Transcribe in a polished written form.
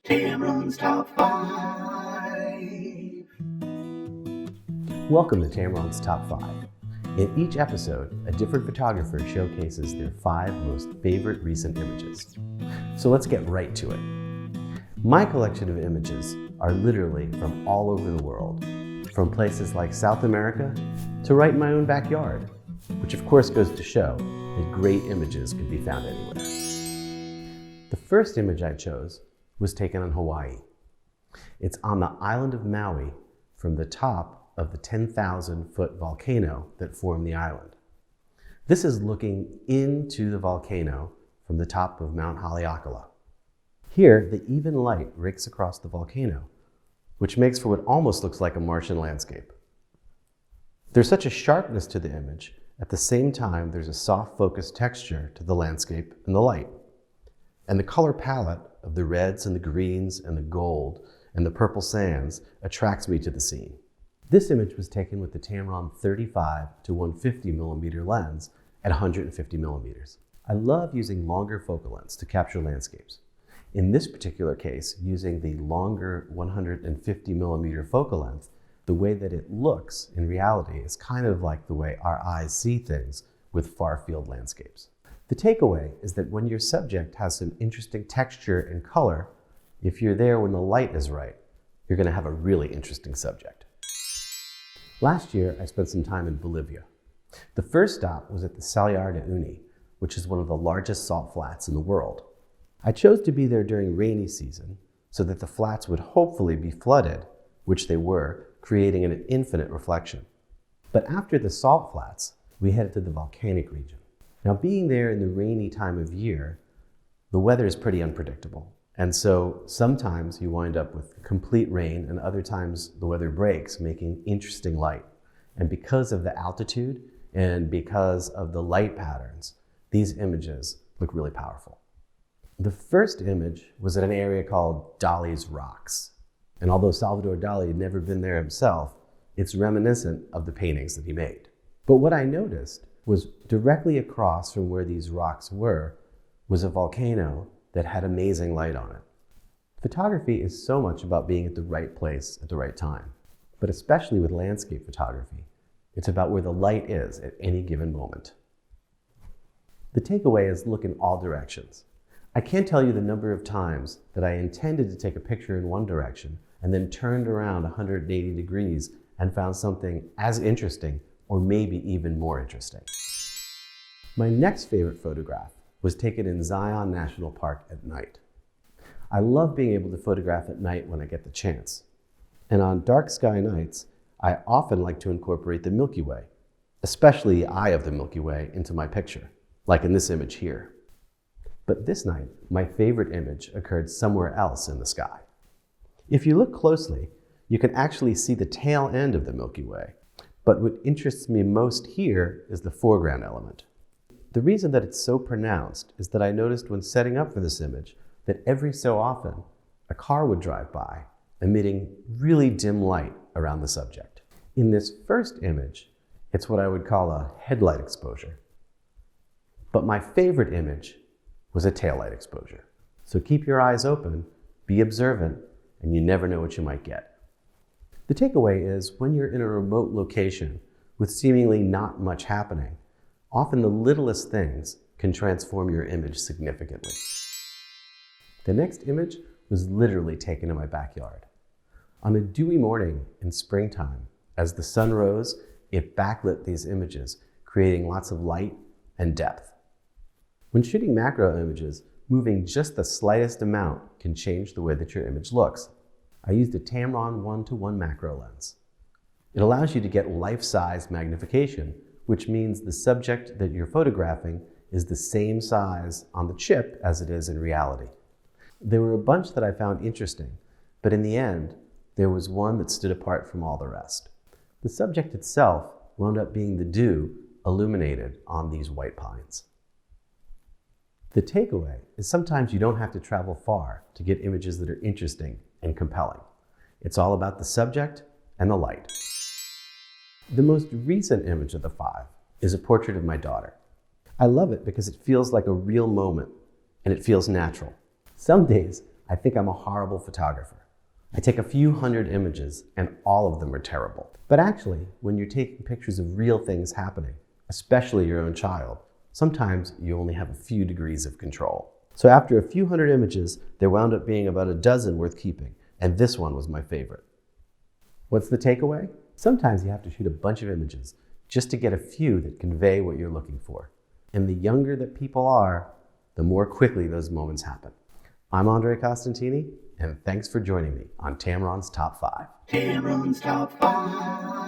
Tamron's Top 5. Welcome to Tamron's Top 5. In each episode, a different photographer showcases their 5 most favorite recent images. So let's get right to it. My collection of images are literally from all over the world, from places like South America to right in my own backyard, which of course goes to show that great images can be found anywhere. The first image I chose was taken on Hawaii. It's on the island of Maui from the top of the 10,000-foot volcano that formed the island. This is looking into the volcano from the top of Mount Haleakala. Here, the even light rakes across the volcano, which makes for what almost looks like a Martian landscape. There's such a sharpness to the image. At the same time, there's a soft focus texture to the landscape and the light. And the color palette of the reds and the greens and the gold and the purple sands attracts me to the scene. This image was taken with the Tamron 35 to 150 millimeter lens at 150 millimeters. I love using longer focal lengths to capture landscapes. In this particular case, using the longer 150 millimeter focal length, the way that it looks in reality is kind of like the way our eyes see things with far-field landscapes. The takeaway is that when your subject has some interesting texture and color, if you're there when the light is right, you're going to have a really interesting subject. Last year, I spent some time in Bolivia. The first stop was at the Salar de Uyuni, which is one of the largest salt flats in the world. I chose to be there during rainy season so that the flats would hopefully be flooded, which they were, creating an infinite reflection. But after the salt flats, we headed to the volcanic region. Now, being there in the rainy time of year, the weather is pretty unpredictable. And so sometimes you wind up with complete rain, and other times the weather breaks, making interesting light. And because of the altitude and because of the light patterns, these images look really powerful. The first image was at an area called Dali's Rocks. And although Salvador Dali had never been there himself, it's reminiscent of the paintings that he made. But what I noticed was directly across from where these rocks were was a volcano that had amazing light on it. Photography is so much about being at the right place at the right time, but especially with landscape photography, it's about where the light is at any given moment. The takeaway is look in all directions. I can't tell you the number of times that I intended to take a picture in one direction and then turned around 180 degrees and found something as interesting or maybe even more interesting. My next favorite photograph was taken in Zion National Park at night. I love being able to photograph at night when I get the chance. And on dark sky nights, I often like to incorporate the Milky Way, especially the eye of the Milky Way, into my picture, like in this image here. But this night, my favorite image occurred somewhere else in the sky. If you look closely, you can actually see the tail end of the Milky Way. But what interests me most here is the foreground element. The reason that it's so pronounced is that I noticed when setting up for this image that every so often a car would drive by, emitting really dim light around the subject. In this first image, it's what I would call a headlight exposure. But my favorite image was a taillight exposure. So keep your eyes open, be observant, and you never know what you might get. The takeaway is when you're in a remote location with seemingly not much happening, often the littlest things can transform your image significantly. The next image was literally taken in my backyard. On a dewy morning in springtime, as the sun rose, it backlit these images, creating lots of light and depth. When shooting macro images, moving just the slightest amount can change the way that your image looks. I used a Tamron 1:1 macro lens. It allows you to get life-size magnification, which means the subject that you're photographing is the same size on the chip as it is in reality. There were a bunch that I found interesting, but in the end, there was one that stood apart from all the rest. The subject itself wound up being the dew illuminated on these white pines. The takeaway is sometimes you don't have to travel far to get images that are interesting and compelling. It's all about the subject and the light. The most recent image of the 5 is a portrait of my daughter. I love it because it feels like a real moment and it feels natural. Some days I think I'm a horrible photographer. I take a few hundred images and all of them are terrible. But actually, when you're taking pictures of real things happening, especially your own child, sometimes you only have a few degrees of control. So after a few hundred images, there wound up being about a dozen worth keeping, and this one was my favorite. What's the takeaway? Sometimes you have to shoot a bunch of images just to get a few that convey what you're looking for. And the younger that people are, the more quickly those moments happen. I'm Costantini, and thanks for joining me on Tamron's Top 5. Tamron's Top 5.